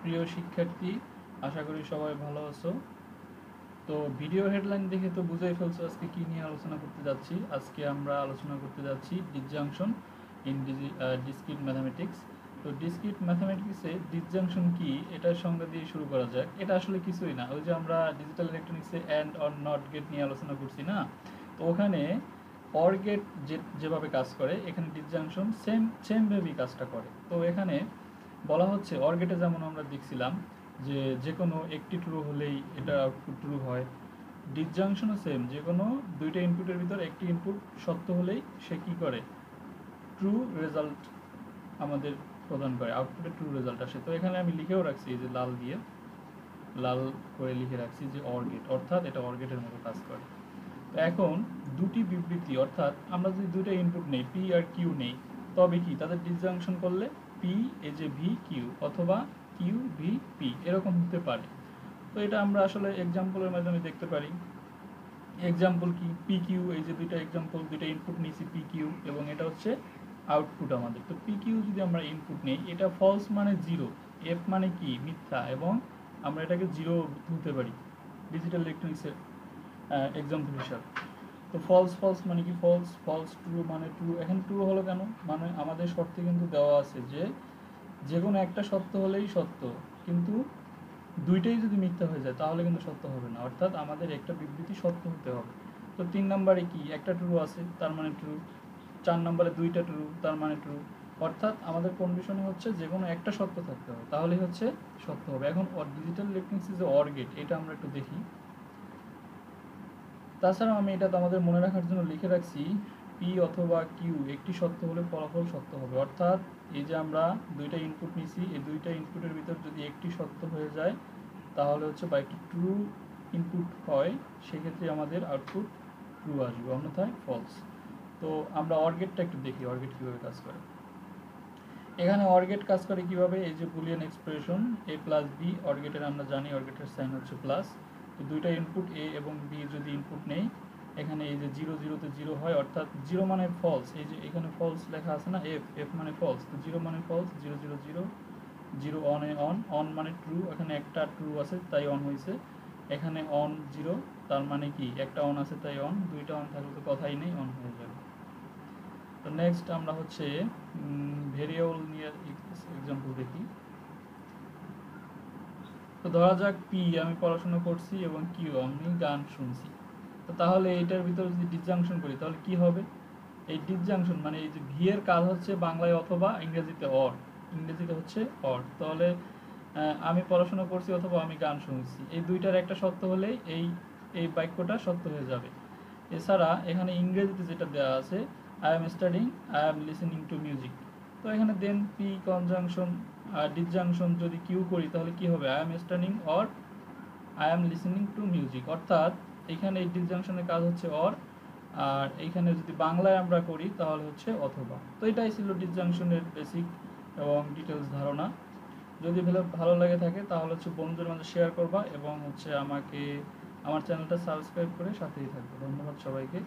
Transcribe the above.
প্রিয় শিক্ষার্থী, আশা করি সবাই ভালো আছো। তো ভিডিও হেডলাইন দেখে তো বুঝেই ফেলছো আজকে কি নিয়ে আলোচনা করতে যাচ্ছি। আজকে আমরা আলোচনা করতে যাচ্ছি ডিসজাংশন ইন ডিসক্রিট ম্যাথামেটিক্স। তো ডিসক্রিট ম্যাথামেটিক্সে ডিসজাংশন কি এটার সংজ্ঞা দিয়ে শুরু করা যাক। এটা আসলে কিছুই না, ওই যে আমরা ডিজিটাল ইলেকট্রনিক্সে অ্যান্ড অর নট গেট নিয়ে আলোচনা করছি না, তো ওখানে অর গেট যেভাবে কাজ করে এখানে ডিসজাংশন সেমভাবেই কাজটা করে। তো এখানে বলা হচ্ছে অর গেটে যেমন আমরা দেখছিলাম যে যে কোনো একটি ট্রু হলেই এটা আউটপুট ট্রু হয়। ডিসজাংশনও সেম, যে কোনো দুইটা ইনপুটের ভিতর একটি ইনপুট সত্য হলেই সে কী করে, ট্রু রেজাল্ট আমাদের প্রদান করে, আউটপুটে ট্রু রেজাল্ট আসে। তো এখানে আমি লিখেও রাখছি যে লাল করে লিখে রাখছি যে অর গেট, অর্থাৎ এটা অর গেটের মতো কাজ করে। তো এখন দুটি বিবৃতি, অর্থাৎ আমরা যদি দুইটা ইনপুট নেই পি আর কিউ নেই, তবে কি তাদের ডিসজাংশন করলে পি এ যে ভি কিউ অথবা কিউ ভি পি এরকম হতে পারে। তো এটা আমরা আসলে এক্সাম্পলের মাধ্যমে দেখতে পারি। এক্সাম্পল কি, পি কিউ, এই যে দুইটা এক্সাম্পল, দুইটা ইনপুট নিয়েছি পি কিউ এবং এটা হচ্ছে আউটপুট আমাদের। তো পি কিউ যদি আমরা ইনপুট নেই, এটা ফলস মানে জিরো, এফ মানে কি মিথ্যা, এবং আমরা এটাকে জিরো ধরতে পারি ডিজিটাল ইলেকট্রনিক্সের এক্সাম্পল হিসাবে। তো ফলস ফলস মানে কি, ফলস ফলস, ট্রু মানে ট্রু। এখন ট্রু হলো কেন, মানে আমাদের শর্তে কিন্তু দেওয়া আছে যে যে কোনো একটা সত্য হলেই সত্য, কিন্তু দুইটাই যদি মিথ্যা হয়ে যায় তাহলে কিন্তু সত্য হবে না, অর্থাৎ আমাদের একটা বিবৃতি সত্য হতে হবে। তো 3 নম্বরে কি, একটা ট্রু আছে তার মানে ট্রু, 4 নম্বরে দুইটা ট্রু তার মানে ট্রু, অর্থাৎ আমাদের কন্ডিশনে হচ্ছে যে কোনো একটা সত্য থাকতে হবে তাহলেই হচ্ছে সত্য হবে। এখন ডিজিটাল ইলেকট্রনিক্স যে অর গেট, এটা আমরা একটু দেখি। তাছাড়াও আমি এটা আমাদের মনে রাখার জন্য লিখে রাখছি, পি অথবা কিউ একটি সত্য হলে ফলাফল সত্য হবে, অর্থাৎ এই যে আমরা দুইটা ইনপুট নিছি, এই দুইটা ইনপুটের ভিতর যদি একটি সত্য হয়ে যায় তাহলে হচ্ছে বা একটি ট্রু ইনপুট হয়, সেক্ষেত্রে আমাদের আউটপুট ট্রু আসবে, অন্যথায় ফলস। তো আমরা অর গেটটা একটু দেখি, অর গেট কীভাবে কাজ করে। এখানে অর গেট কাজ করে কিভাবে, এই যে boolean expression A plus B, or গেটের আমরা জানি অর গেটের সাইন হচ্ছে প্লাস। তো দুইটা ইনপুট এ এবং বি যদি ইনপুট নেই, এখানে এই যে জিরো জিরোতে জিরো হয়, অর্থাৎ জিরো মানে ফলস, এই যে এখানে ফলস লেখা আছে না, এফ এফ মানে ফলস, তো জিরো মানে false, zero zero zero, zero অনে অন, অন মানে ট্রু, এখানে একটা ট্রু আছে তাই অন হয়েছে, এখানে অন জিরো তার মানে কি একটা অন আছে তাই অন, দুইটা অন থাকলে তো কথাই নেই, অন হয়ে যাবে। তো নেক্সট আমরা হচ্ছে ভেরিয়েবল নিয়ে এক্সাম্পল দেখি। তো ধরা যাক পি আমি পড়াশোনা করছি এবং কিউ আমি গান শুনছি। তো তাহলে এইটার ভিতরে যদি ডিসজাংশন করি তাহলে কি হবে, এই ডিসজাংশন মানে এই যে ভি এর কাজ হচ্ছে বাংলায় অথবা ইংরেজিতে অর, ইংরেজিতে হচ্ছে অর। তাহলে আমি পড়াশোনা করছি অথবা আমি গান শুনছি, এই দুইটার একটা সত্য হলেই এই এই বাক্যটা সত্য হয়ে যাবে। এছাড়া এখানে ইংরেজিতে যেটা দেওয়া আছে, I am studying, I am listening to music. তো এখানে দেন পি কনজাংশন আর ডিসজাংশন যদি কিউ করি তাহলে কি হবে, I am studying or I am listening to music, অর্থাৎ এখানে এই ডিসজাংশনের কাজ হচ্ছে অর, আর এইখানে যদি বাংলায় আমরা করি তাহলে হচ্ছে অথবা। তো এটাই ছিল ডিসজাংশনের বেসিক এবং ডিটেলস ধারণা। যদি ভালো লাগে থাকে তাহলে হচ্ছে বন্ধুদের মাঝে শেয়ার করবা এবং হচ্ছে আমাকে আমার চ্যানেলটা সাবস্ক্রাইব করে সাথেই থাকবে। ধন্যবাদ সবাইকে।